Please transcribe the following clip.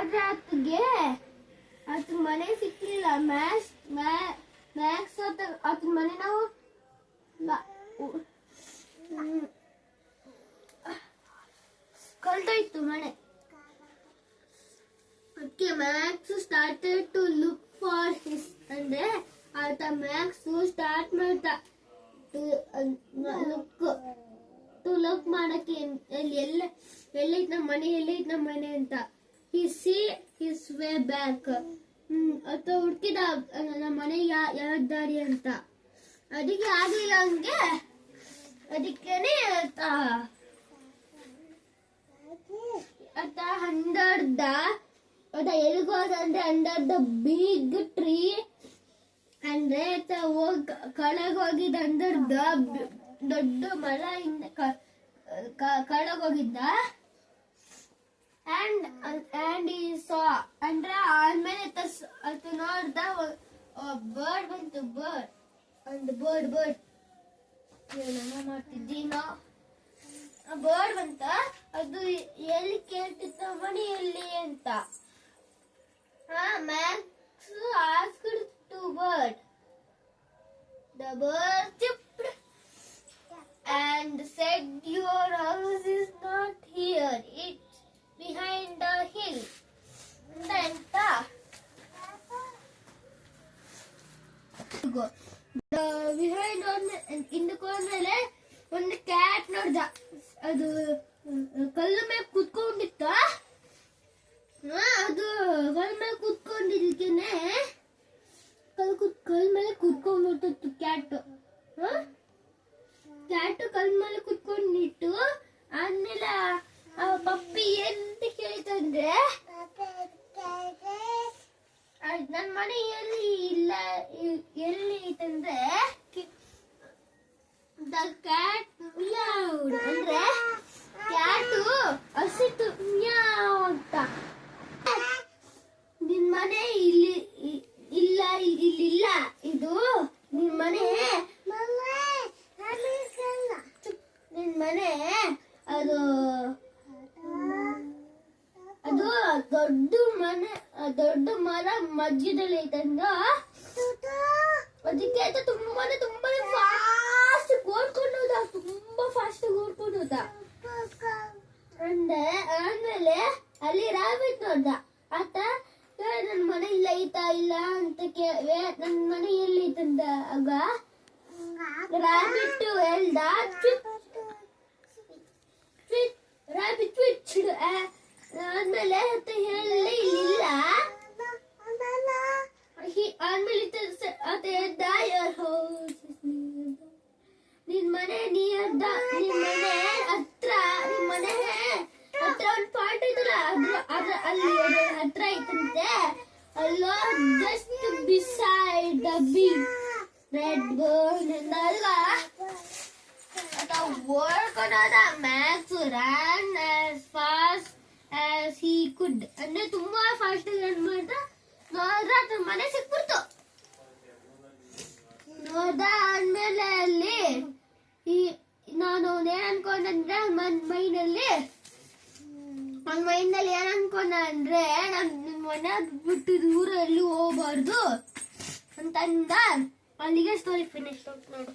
ಆದ್ರೆ ಆತಗೆ ಮನೆ ಸಿಕ್ಲಿಲ್ಲ. ಮ್ಯಾಕ್ಸ್ ಆತನ ಮನೆ ನಾವು ಕಳ್ದೋಯ್ತು ಮನೆ. ಅದಕ್ಕೆ Max started to look for his, ಅಂದ್ರೆ ಆತ ಮ್ಯಾಕ್ಸ್ ಸ್ಟಾರ್ಟ್ ಮಾಡ್ತಾ ಲುಕ್ ಮಾಡಕ್ಕೆ ಎಲ್ಲೈತ್ ನಮ್ಮ ಮನೆ ಅಂತ. ಹಿ ಸಿ ಹಿಸ್ ವೇ ಬ್ಯಾಕ್, ಆತ ಹುಡುಕಿದ ನಮ್ಮ ಮನೆ ಯಾವ ದಾರಿ ಅಂತ. ಅದಕ್ಕೆ ಆಗ್ಲಿಲ್ಲ ಹಂಗೆ. ಅದಕ್ಕೇನೆ ಎಲ್ಗೋದಂದ್ರೆ ಅಂಡರ್ ದ ಬಿಗ್ ಟ್ರೀ, ಅಂದ್ರೆ ಕಳಗೋಗಿದ್ದ ಅಂಡರ್ ದ ದೊಡ್ಡ ಮರ ಇಂದ ಕಳಗೋಗಿದ್ದ. ಅಂಡ್ ಈ ಸಾ, ಅಂದ್ರೆ ಆದ್ಮೇಲೆ ಅದು ನೋಡ್ದ ಬರ್ಡ್ ಬಂತು. ಬರ್ಡ್ ಏನಮ್ಮ ಮಾಡ್ತಿದ್ದೀನೋ, ಬರ್ಡ್ ಬಂತ. ಅದು ಎಲ್ಲಿ ಕೇಳ್ತಿತ್ತ, ಮನೆಯಲ್ಲಿ ಅಂತ. Max asked to bird. The bird chirped and said, "Your house is not here. It's behind the hill." ಅಂತ ಬಿಹೈಂಡ್ ಹಿಂದಕ್ಕೆ ಒಂದು ಕ್ಯಾಟ್ ನೋಡ್ದ. ಅದು ಕಲ್ಲು ಮೇಲೆ ಕುತ್ಕೊಂಡಿತ್ತ. ಅದು ಕಲ್ ಮೇಲೆ ಕುತ್ಕೊಂಡಿದ್ದಕ್ಕೇನೆ ಕಲ್ ಮೇಲೆ ಕುತ್ಕೊಂಡ್ಬಿಡ್ತಿತ್ತು ಕ್ಯಾಟ್. ಕಲ್ ಮೇಲೆ ಕುತ್ಕೊಂಡಿಟ್ಟು ಆದ್ಮೇಲೆ ಪಪ್ಪಿ ಎಂತ ಕೇಳಿತಂದ್ರೆ, ನನ್ ಮನೆ ಎಲ್ಲಿ ಐತಂದ್ರೆ ದ ಕ್ಯಾಟ್ ಮಿಯಾವ್ಡ್, ಅಂದ್ರೆ ಕ್ಯಾಟು ಹಸಿತು ಮಿಯಾವ್ ಅಂತ. ನಿನ್ ಮನೆ ಇಲ್ಲ, ಇದು ನಿನ್ ಮನೆ ಅದು ದೊಡ್ಡ ಮರ ಮಧ್ಯದಲ್ಲಿ ಐತಂದ. ಅದಕ್ಕೆ ತುಂಬಾನೇ ಫಾಸ್ಟ್ ಓಡ್ಕೊಂಡು ಹೋದ, ತುಂಬಾ ಫಾಸ್ಟ್ ಓಡ್ಕೊಂಡು ಹೋದ. ಆಮೇಲೆ ಅಲ್ಲಿ ರಾಬಿಟ್ ನೋಡ್ದ. ಆತ ನನ್ ಮನೆ ಇಲ್ಲ ಅಂತ ನನ್ ಮನೆ ಎಲ್ಲಿ ಐತಂದ. ಆಗ ರಾಬಿಟ್ ಹೇಳ್ದ, ರಾಬಿಟ್ ಟ್ವಿಚ್ಡ್. ಆದ್ಮೇಲೆ ಹೇಳಿ ಇಲ್ಲ. ಆದ್ಮೇಲೆ ಆತ ಹೇಳ್ದ, your house is near. ನಿನ್ ಮನೆ ಹತ್ರ ಒಂದು ಪಾಯಿಂಟ್ ಐತಲ್ಲ, ಅಲ್ಲಿ ಹತ್ರ ಐತಂತೆ. ಅಲ್ಲೋ just beside the big red bird ಅಂದಾಗ ಓಡ್ಕೊಂಡೋದ. Max ran as fast as he could, ಅಂದ್ರೆ ತುಂಬಾ ಫಾಸ್ಟ್ ರನ್ ಮಾಡ್ದ. ನೋಡ್ರ ಮನೆ ಸಿಕ್ಬಿಡ್ತು. ನೋಡ್ದ ಆದ್ಮೇಲೆ ಅಲ್ಲಿ ನಾನು ಏನ್ ಅನ್ಕೊಂಡ್ರೆ ಮೈಂಡಲ್ಲಿ ಏನ್ ಅನ್ಕೊಂಡ ಅಂದ್ರೆ, ನನ್ ಮನೆ ಬಿಟ್ಟು ದೂರ ಎಲ್ಲಿ ಹೋಗ್ಬಾರ್ದು ಅಂತ ಅಂದ. ಅಲ್ಲಿಗೆ ಸ್ಟೋರಿ ಫಿನಿಶ್ ನೋಡು.